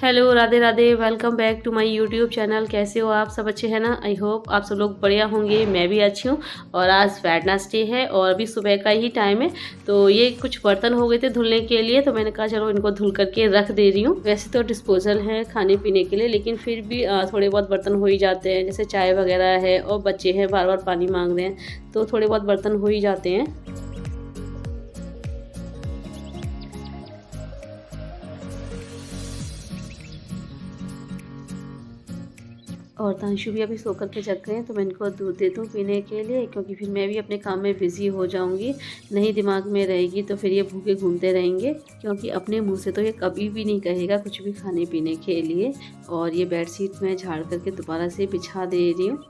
Hello, Radhe Radhe. Welcome back to my YouTube channel. कैसे हो आप सब? अच्छे हैं ना? आई होप आप सब लोग बढ़िया होंगे। मैं भी अच्छी हूँ। और आज वेडनेसडे है और अभी सुबह का ही टाइम है। तो ये कुछ बर्तन हो गए थे धुलने के लिए, तो मैंने कहा चलो इनको धुल करके रख दे रही हूँ। वैसे तो डिस्पोजल है खाने पीने के लिए, लेकिन फिर भी थोड़े बहुत बर्तन हो ही जाते हैं। जैसे चाय वगैरह है और बच्चे हैं बार बार पानी मांग रहे हैं, तो थोड़े बहुत बर्तन हो ही जाते हैं। और तांशु भी अभी सो कर के जग गए हैं, तो मैं इनको दूध देती हूँ पीने के लिए, क्योंकि फिर मैं भी अपने काम में बिज़ी हो जाऊँगी। नहीं दिमाग में रहेगी तो फिर ये भूखे घूमते रहेंगे, क्योंकि अपने मुंह से तो ये कभी भी नहीं कहेगा कुछ भी खाने पीने के लिए। और ये बेडशीट मैं झाड़ करके दोबारा से बिछा दे रही हूँ।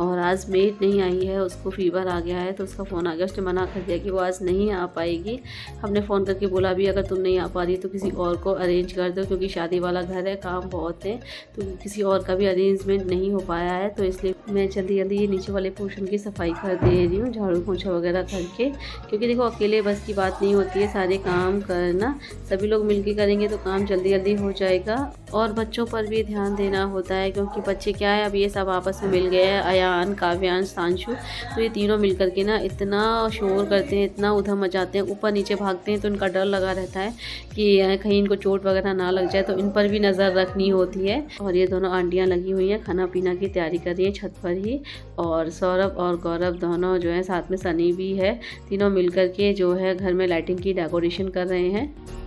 और आज मेड नहीं आई है, उसको फीवर आ गया है, तो उसका फ़ोन आ गया। उसने मना कर दिया कि वो आज नहीं आ पाएगी। हमने फ़ोन करके बोला भी अगर तुम नहीं आ पा रही तो किसी और को अरेंज कर दो, क्योंकि शादी वाला घर है, काम बहुत है, तो किसी और का भी अरेंजमेंट नहीं हो पाया है। तो इसलिए मैं जल्दी जल्दी ये नीचे वाले पोर्शन की सफाई कर दे रही हूँ, झाड़ू पोछा वगैरह करके। क्योंकि देखो अकेले बस की बात नहीं होती है, सारे काम करना, सभी लोग मिलकर करेंगे तो काम जल्दी जल्दी हो जाएगा। और बच्चों पर भी ध्यान देना होता है, क्योंकि बच्चे क्या है, अब ये सब आपस में मिल गए हैं, अयान, काव्यांश, तांशु, तो ये तीनों मिलकर के ना इतना शोर करते हैं, इतना उधम मचाते हैं, ऊपर नीचे भागते हैं। तो इनका डर लगा रहता है कि कहीं इनको चोट वगैरह ना लग जाए, तो इन पर भी नज़र रखनी होती है। और ये दोनों आंटियां लगी हुई हैं, खाना पीना की तैयारी कर रही हैं छत पर ही। और सौरभ और गौरव दोनों जो है, साथ में सनी भी है, तीनों मिलकर के जो है घर में लाइटिंग की डेकोरेशन कर रहे हैं।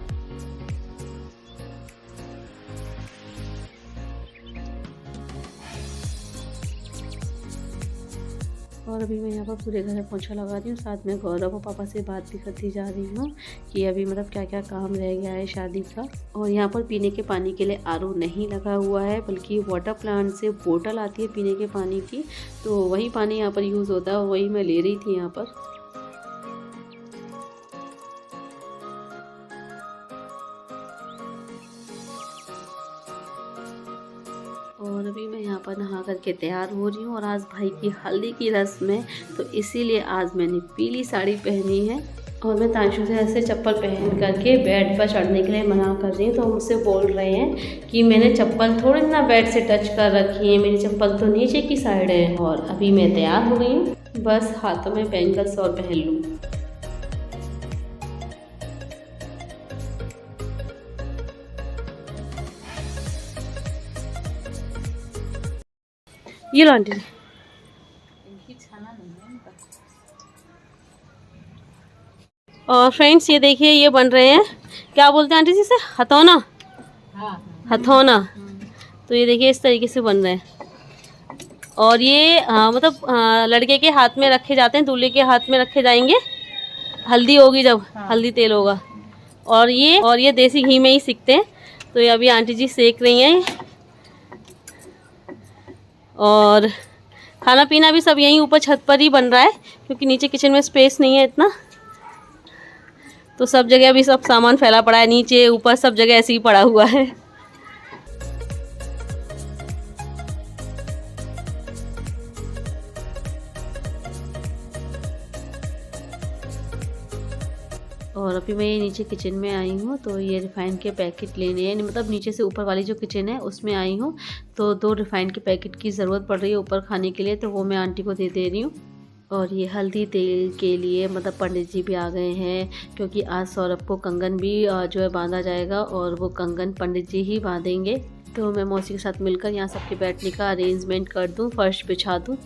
और अभी मैं यहाँ पर पूरे घर में पोछा लगा रही हूँ, साथ में गौरव और पापा से बात भी करती जा रही हूँ कि अभी मतलब क्या क्या काम रह गया है शादी का। और यहाँ पर पीने के पानी के लिए आरओ नहीं लगा हुआ है, बल्कि वाटर प्लांट से बोतल आती है पीने के पानी की, तो वही पानी यहाँ पर यूज़ होता है, वही मैं ले रही थी यहाँ पर। और अभी मैं यहाँ पर नहा करके तैयार हो रही हूँ। और आज भाई की हल्दी की रस्म है, तो इसीलिए आज मैंने पीली साड़ी पहनी है। और मैं तांशु से ऐसे चप्पल पहन करके बेड पर चढ़ने के लिए मना कर रही हूँ, तो मुझसे बोल रहे हैं कि मैंने चप्पल थोड़ी ना बेड से टच कर रखी है, मेरी चप्पल तो नीचे की साइड है। और अभी मैं तैयार हो गई हूँ, बस हाथों में बैंगल्स और पहन लूँ। ये लो आंटी। और फ्रेंड्स ये देखिए, ये बन रहे हैं, क्या बोलते हैं आंटी जी से, हथौना। हथौना। तो ये देखिए इस तरीके से बन रहे हैं। और ये मतलब लड़के के हाथ में रखे जाते हैं, दूल्हे के हाथ में रखे जाएंगे, हल्दी होगी जब, हल्दी तेल होगा। और ये देसी घी में ही सीखते हैं। तो ये अभी आंटी जी सेक रही हैं। और खाना पीना भी सब यहीं ऊपर छत पर ही बन रहा है, क्योंकि नीचे किचन में स्पेस नहीं है इतना, तो सब जगह अभी सब सामान फैला पड़ा है, नीचे ऊपर सब जगह ऐसे ही पड़ा हुआ है। और अभी मैं ये नीचे किचन में आई हूँ, तो ये रिफ़ाइन के पैकेट लेने हैं, मतलब नीचे से ऊपर वाली जो किचन है उसमें आई हूँ। तो 2 रिफ़ाइन के पैकेट की ज़रूरत पड़ रही है ऊपर खाने के लिए, तो वो मैं आंटी को दे रही हूँ। और ये हल्दी तेल के लिए मतलब पंडित जी भी आ गए हैं, क्योंकि आज सौरभ को कंगन भी जो है बांधा जाएगा, और वो कंगन पंडित जी ही बांधेंगे। तो मैं मौसी के साथ मिलकर यहाँ सबके बैठने का अरेंजमेंट कर दूँ, फर्श बिछा दूँ।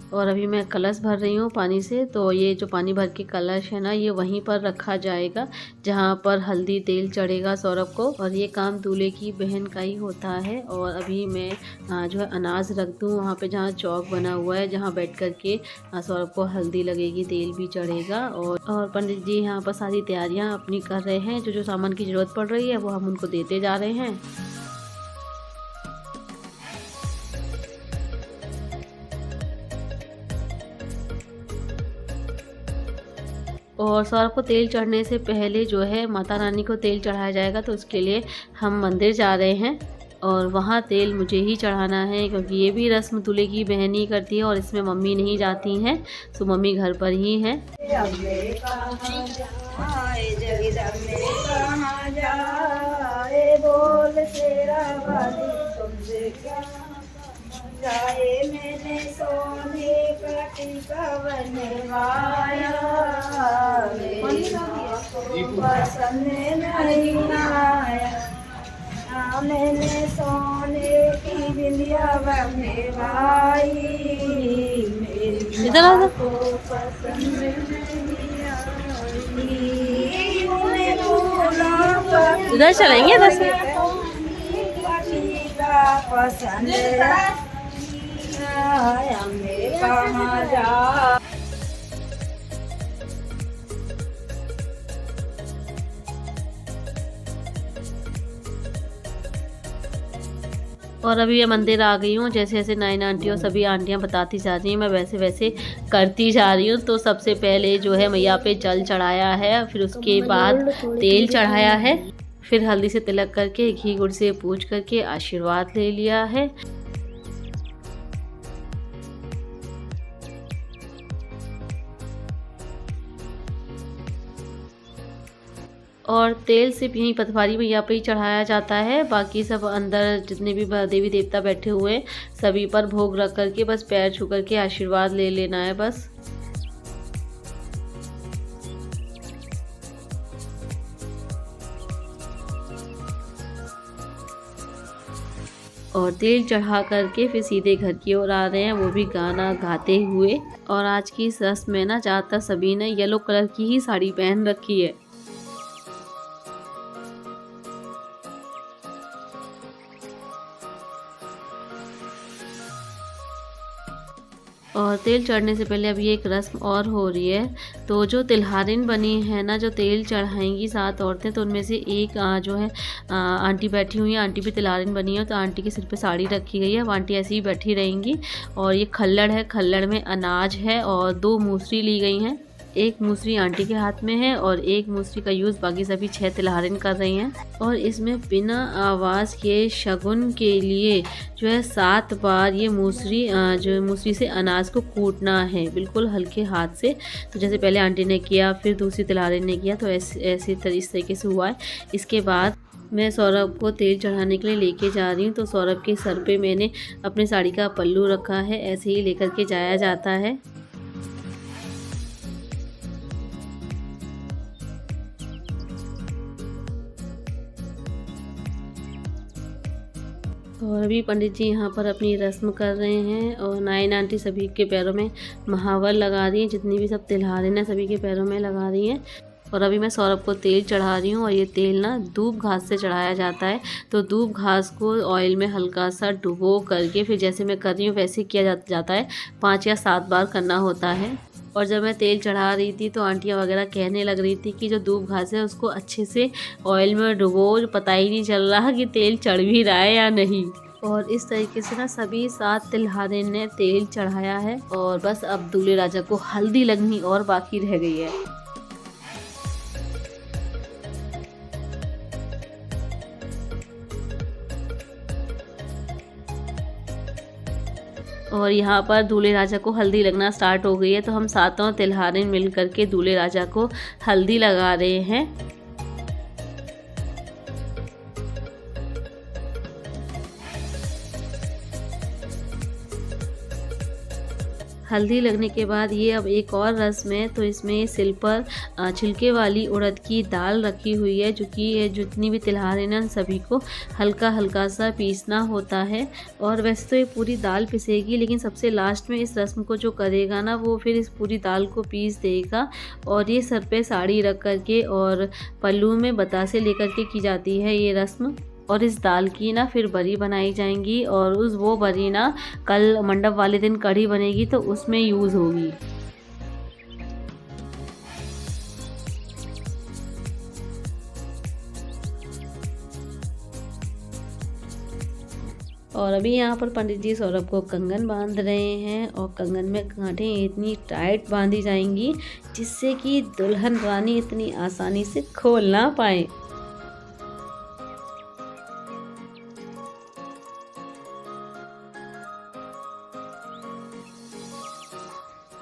और अभी मैं कलश भर रही हूँ पानी से। तो ये जो पानी भर के कलश है ना, ये वहीं पर रखा जाएगा जहाँ पर हल्दी तेल चढ़ेगा सौरभ को। और ये काम दूल्हे की बहन का ही होता है। और अभी मैं जो है अनाज रख दूँ वहाँ पे जहाँ चौक बना हुआ है, जहाँ बैठ कर के सौरभ को हल्दी लगेगी, तेल भी चढ़ेगा। और पंडित जी यहाँ पर सारी तैयारियाँ अपनी कर रहे हैं, जो जो सामान की ज़रूरत पड़ रही है वो हम उनको देते जा रहे हैं। और सौरभ को तेल चढ़ने से पहले जो है माता रानी को तेल चढ़ाया जाएगा, तो उसके लिए हम मंदिर जा रहे हैं और वहाँ तेल मुझे ही चढ़ाना है, क्योंकि ये भी रस्म दूल्हे की बहन ही करती है और इसमें मम्मी नहीं जाती हैं, तो मम्मी घर पर ही हैं। मैंने सोने का टीका बनवाया, पसंद नहीं आया, मैंने सोने की बिंदिया बनवाई, मेरी माँ को पसंद नहीं आई। इधर चलेंगे दस पसंद आया, मेरे कहाँ जा। और अभी ये मंदिर आ गई हूँ। जैसे जैसे नाइन आंटी और सभी आंटियाँ बताती जा रही हैं, मैं वैसे वैसे करती जा रही हूँ। तो सबसे पहले जो है मैया पे जल चढ़ाया है, फिर उसके बाद तेल चढ़ाया है, फिर हल्दी से तिलक करके घी गुड़ से पूज करके आशीर्वाद ले लिया है। और तेल सिर्फ यहीं पटवारी मैया पे ही चढ़ाया जाता है, बाकी सब अंदर जितने भी देवी देवता बैठे हुए हैं सभी पर भोग रख करके बस पैर छू करके आशीर्वाद ले लेना है बस। और तेल चढ़ा करके फिर सीधे घर की ओर आ रहे हैं, वो भी गाना गाते हुए। और आज की इस रस्म में ना ज़्यादातर सभी ने येलो कलर की ही साड़ी पहन रखी है। और तेल चढ़ने से पहले अभी एक रस्म और हो रही है। तो जो तिलहारिन बनी है ना, जो तेल चढ़ाएंगी 7 औरतें, तो उनमें से एक जो है आंटी बैठी हुई है, आंटी भी तिलहारिन बनी है, तो आंटी के सिर पे साड़ी रखी गई है। वो आंटी ऐसे ही बैठी रहेंगी। और ये खल्लड़ है, खल्लड़ में अनाज है और 2 मूसरी ली गई हैं। एक मूसरी आंटी के हाथ में है और एक मूसरी का यूज़ बाकी सभी 6 तिलहारिन कर रही हैं। और इसमें बिना आवाज़ के शगुन के लिए जो है 7 बार ये मूसरी से अनाज को कूटना है, बिल्कुल हल्के हाथ से। तो जैसे पहले आंटी ने किया, फिर दूसरी तिलहारिन ने किया, तो इस तरीके से हुआ है। इसके बाद मैं सौरभ को तेल चढ़ाने के लिए लेके जा रही हूँ। तो सौरभ के सर पे मैंने अपनी साड़ी का पल्लू रखा है, ऐसे ही लेकर के जाया जाता है। और अभी पंडित जी यहाँ पर अपनी रस्म कर रहे हैं और नाइन आंटी सभी के पैरों में महावर लगा रही हैं, जितनी भी सब तिलहारिन है सभी के पैरों में लगा रही हैं। और अभी मैं सौरभ को तेल चढ़ा रही हूँ और ये तेल ना दूब घास से चढ़ाया जाता है। तो दूब घास को ऑयल में हल्का सा डुबो करके फिर जैसे मैं कर रही हूँ वैसे किया जाता है, 5 या 7 बार करना होता है। और जब मैं तेल चढ़ा रही थी तो आंटियाँ वगैरह कहने लग रही थी कि जो दूब घास है उसको अच्छे से ऑयल में डुबो, पता ही नहीं चल रहा कि तेल चढ़ भी रहा है या नहीं। और इस तरीके से ना सभी 7 तिलहारिन ने तेल चढ़ाया है। और बस अब दूल्हे राजा को हल्दी लगनी और बाकी रह गई है। और यहाँ पर दूल्हे राजा को हल्दी लगना स्टार्ट हो गई है। तो हम 7 तिलहारिन मिल करके दूल्हे राजा को हल्दी लगा रहे हैं। हल्दी लगने के बाद ये अब एक और रस्म है। तो इसमें सिल पर छिलके वाली उड़द की दाल रखी हुई है, जो कि जितनी भी तिलहारिन है सभी को हल्का हल्का सा पीसना होता है। और वैसे तो ये पूरी दाल पिसेगी, लेकिन सबसे लास्ट में इस रस्म को जो करेगा ना वो फिर इस पूरी दाल को पीस देगा। और ये सर पे साड़ी रख करके और पल्लू में बतासे लेकर के की जाती है ये रस्म। और इस दाल की ना फिर बरी बनाई जाएंगी और वो बरी ना कल मंडप वाले दिन कढ़ी बनेगी तो उसमें यूज़ होगी। और अभी यहाँ पर पंडित जी सौरभ को कंगन बांध रहे हैं और कंगन में गांठें इतनी टाइट बांधी जाएंगी जिससे कि दुल्हन रानी इतनी आसानी से खोल ना पाए।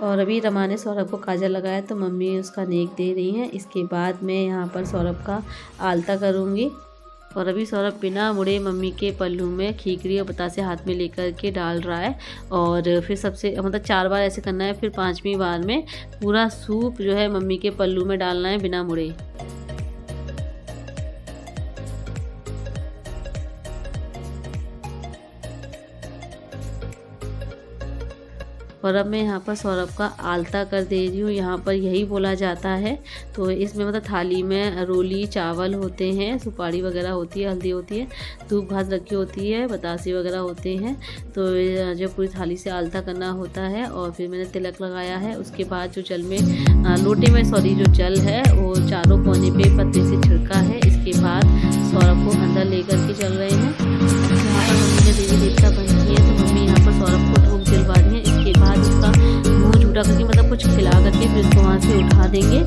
और अभी रमा ने सौरभ को काजल लगाया तो मम्मी उसका नेक दे रही हैं। इसके बाद मैं यहाँ पर सौरभ का आलता करूँगी। और अभी सौरभ बिना मुड़े मम्मी के पल्लू में खीकरी और बतासे हाथ में लेकर के डाल रहा है। और फिर सबसे मतलब 4 बार ऐसे करना है, फिर 5वीं बार में पूरा सूप जो है मम्मी के पल्लू में डालना है बिना मुड़े। और अब मैं यहाँ पर सौरभ का आलता कर दे रही हूँ। यहाँ पर यही बोला जाता है। तो इसमें मतलब थाली में रोली चावल होते हैं, सुपारी वगैरह होती है, हल्दी होती है, धूप घास रखी होती है, बतासे वगैरह होते हैं। तो जो पूरी थाली से आलता करना होता है। और फिर मैंने तिलक लगाया है। उसके बाद जो जल में लोटे में जो जल है वो चारों कोने पे पत्ते से छिड़का है। इसके बाद सौरभ को अंदर लेकर के चल रहे हैं। यहाँ पर मम्मी ने देवी देवता बनती है तो मम्मी यहाँ पर सौरभ को धूप दिलवा रही है। इसके बाद उसका मुँह झूठा करके मतलब कुछ खिला करके फिर उसको वहाँ से उठा देंगे।